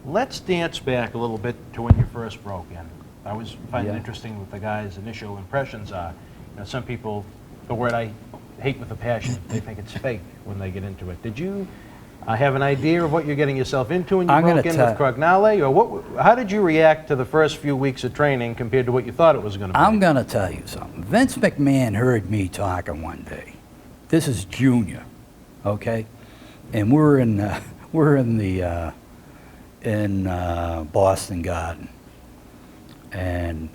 Let's dance back a little bit to when you first broke in. I always find it interesting what the guys' initial impressions are. You know, some people, the word I hate with a passion, they think it's fake when they get into it. Did you have an idea of what you're getting yourself into when you broke in with Crognale? Or how did you react to the first few weeks of training compared to what you thought it was going to be? I'm going to tell you something. Vince McMahon heard me talking one day. This is Junior, okay? And we're in Boston Garden, and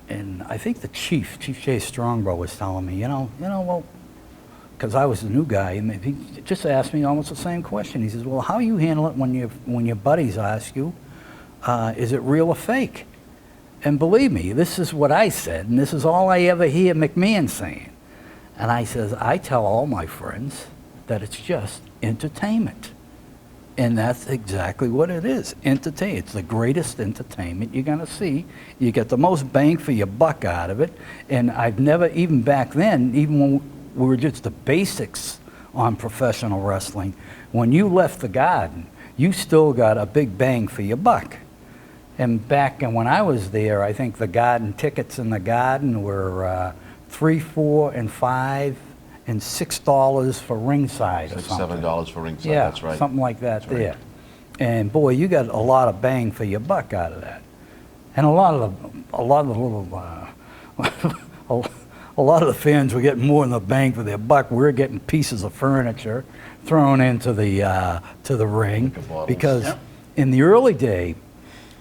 I think the Chief Jay Strongbow was telling me, well, because I was the new guy, and he just asked me almost the same question. He says, well, how you handle it when your buddies ask you, is it real or fake? And believe me, this is what I said, and this is all I ever hear McMahon saying. And I says, I tell all my friends that it's just entertainment. And that's exactly what it is, entertainment. It's the greatest entertainment you're gonna see. You get the most bang for your buck out of it. And I've never, even back then, even when we were just the basics on professional wrestling, when you left the Garden, you still got a big bang for your buck. And back when I was there, I think the Garden tickets in the Garden were $3, $4, and $5. And $6 for ringside or something. $7 for ringside, yeah, that's right. Something like that that's there. Right. And boy, you got a lot of bang for your buck out of that. And a lot of the fans were getting more than the bang for their buck. We were getting pieces of furniture thrown into the to the ring because in the early day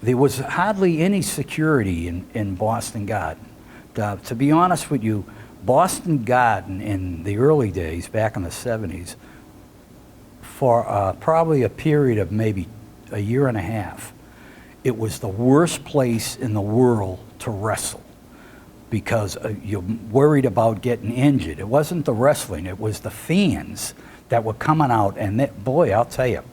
there was hardly any security in Boston Garden. To be honest with you, Boston Garden in the early days, back in the 70s, for probably a period of maybe a year and a half, it was the worst place in the world to wrestle because you're worried about getting injured. It wasn't the wrestling, it was the fans that were coming out, and boy, I'll tell you,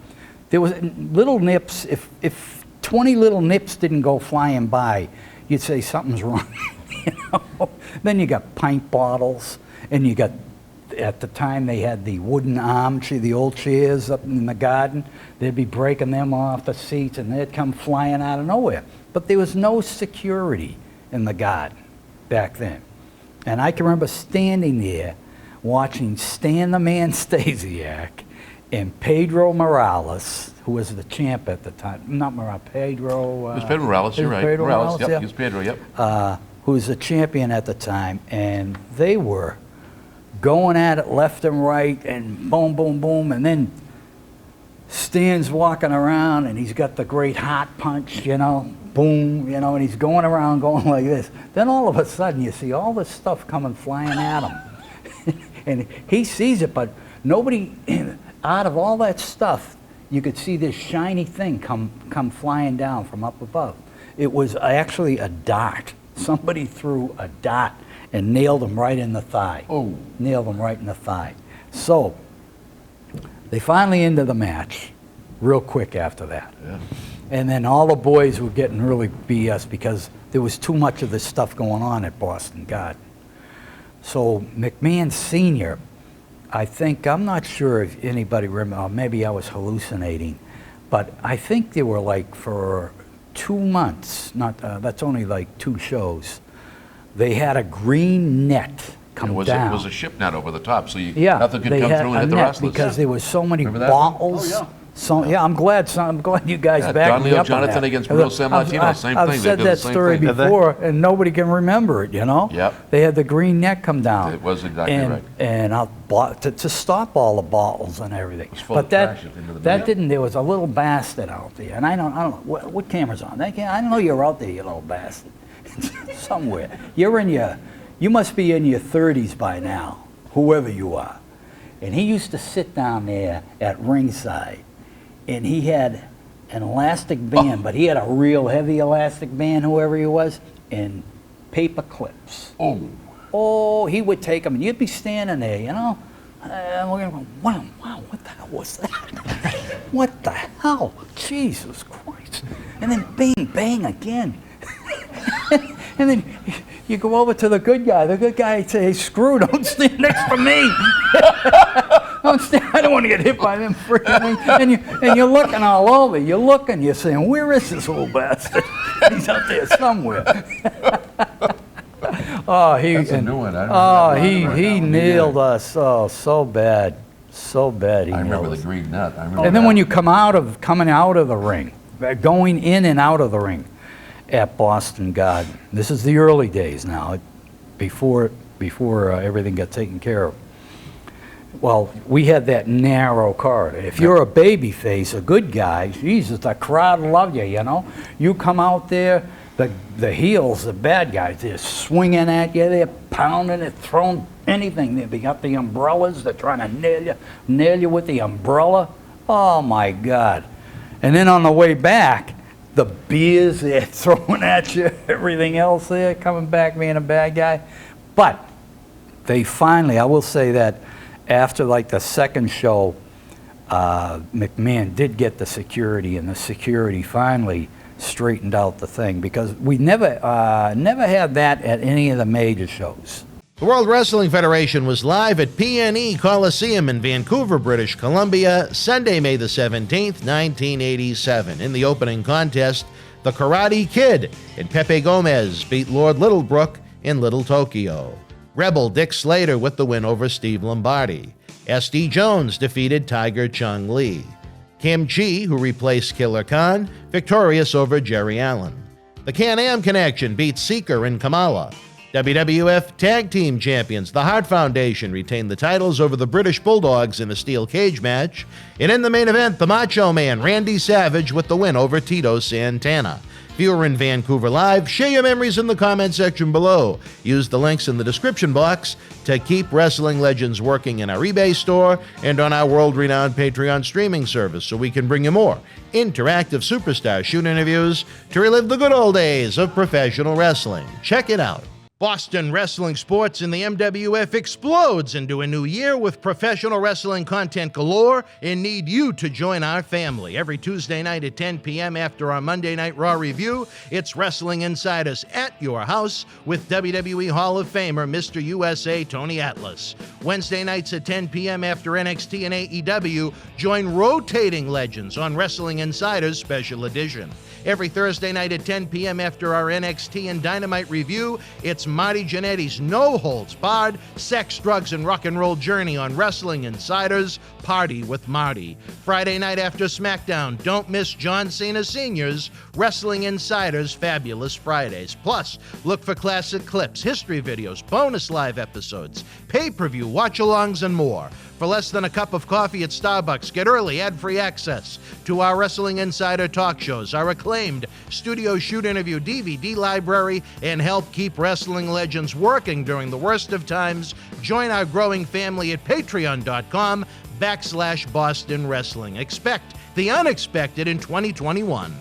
there was little nips. If 20 little nips didn't go flying by, you'd say something's wrong. Then you got pint bottles, and you got, at the time they had the wooden armchair, the old chairs up in the Garden. They'd be breaking them off the seats, and they'd come flying out of nowhere. But there was no security in the Garden back then. And I can remember standing there watching Stan the Man Stasiak and Pedro Morales, who was the champ at the time. Not Morales, Pedro. It was Pedro Morales, you're right. Pedro Morales, yep, yeah. It was Pedro, yep. Who was the champion at the time, and they were going at it left and right, and boom, boom, boom, and then Stan's walking around, and he's got the great hot punch, boom, and he's going around going like this. Then all of a sudden, you see all this stuff coming flying at him, and he sees it, but nobody, out of all that stuff, you could see this shiny thing come flying down from up above. It was actually a dart. Somebody threw a dart and nailed him right in the thigh. Oh. Nailed him right in the thigh. So they finally ended the match real quick after that. Yeah. And then all the boys were getting really BS because there was too much of this stuff going on at Boston Garden. So McMahon Sr., I'm not sure if anybody remember, maybe I was hallucinating, but I think they were like for 2 months, that's only like 2 shows, they had a green net come down. It was a ship net over the top, so nothing could come through and hit the wrestlers. Because there was so many Remember that bottles. one? Oh, yeah. So yeah, I'm glad you guys backed me Don Leo up Jonathan on that. against Bruno Sammartino, same thing. I've said that story before, and nobody can remember it. Yep. They had the green net come down. It was exactly right. And to stop all the bottles and everything. But that didn't. There was a little bastard out there, and I don't know what camera's on. I don't know you're out there, you little bastard. Somewhere. You must be in your 30s by now, whoever you are. And he used to sit down there at ringside, and he had an elastic band, but he had a real heavy elastic band, whoever he was, and paper clips. Oh, he would take them, and you'd be standing there, and we're going to go, wow, what the hell was that? What the hell? Jesus Christ. And then bang, bang again. And then you go over to the good guy. The good guy would say, hey, screw, don't stand next to me. I don't want to get hit by them freaking things. And you're looking all over. You're saying, where is this old bastard? He's out there somewhere. That's a new one. I don't know. He nailed us so bad. So bad. I remember the green nut. And then when you coming out of the ring, going in and out of the ring at Boston Garden. This is the early days now, before everything got taken care of. Well, we had that narrow corridor. If you're a baby face, a good guy, Jesus, the crowd love you, you know. You come out there, the heels, the bad guys, they're swinging at you, they're pounding it, throwing anything. They got the umbrellas, they're trying to nail you with the umbrella. Oh my God. And then on the way back, the beers they're throwing at you, everything else there, coming back being a bad guy. But they finally, I will say that after like the second show, McMahon did get the security, and the security finally straightened out the thing, because we never had that at any of the major shows. The World Wrestling Federation was live at PNE Coliseum in Vancouver, British Columbia, Sunday, May the 17th, 1987. In the opening contest, the Karate Kid and Pepe Gomez beat Lord Littlebrook in Little Tokyo. Rebel Dick Slater with the win over Steve Lombardi. S.D. Jones defeated Tiger Chung Lee. Kim Chi, who replaced Killer Khan, victorious over Jerry Allen. The Can-Am Connection beat Seeker and Kamala. WWF Tag Team Champions, the Hart Foundation, retained the titles over the British Bulldogs in a steel cage match. And in the main event, the Macho Man, Randy Savage, with the win over Tito Santana. If you were in Vancouver Live, share your memories in the comment section below. Use the links in the description box to keep Wrestling Legends working in our eBay store and on our world-renowned Patreon streaming service, so we can bring you more interactive superstar shoot interviews to relive the good old days of professional wrestling. Check it out. Boston Wrestling Sports in the MWF explodes into a new year with professional wrestling content galore and need you to join our family. Every Tuesday night at 10 p.m. after our Monday Night Raw review, it's Wrestling Insiders at your house with WWE Hall of Famer Mr. USA Tony Atlas. Wednesday nights at 10 p.m. after NXT and AEW, join rotating legends on Wrestling Insiders Special Edition. Every Thursday night at 10 p.m. after our NXT and Dynamite review, it's Marty Jannetty's no-holds-barred sex, drugs, and rock and roll journey on Wrestling Insiders Party with Marty. Friday night after SmackDown, don't miss John Cena Sr.'s Wrestling Insiders Fabulous Fridays. Plus, look for classic clips, history videos, bonus live episodes, pay-per-view, watch-alongs, and more. For less than a cup of coffee at Starbucks, get early ad-free access to our Wrestling Insider talk shows, our acclaimed studio shoot interview DVD library, and help keep wrestling legends working during the worst of times. Join our growing family at patreon.com/Boston Wrestling. Expect the unexpected in 2021.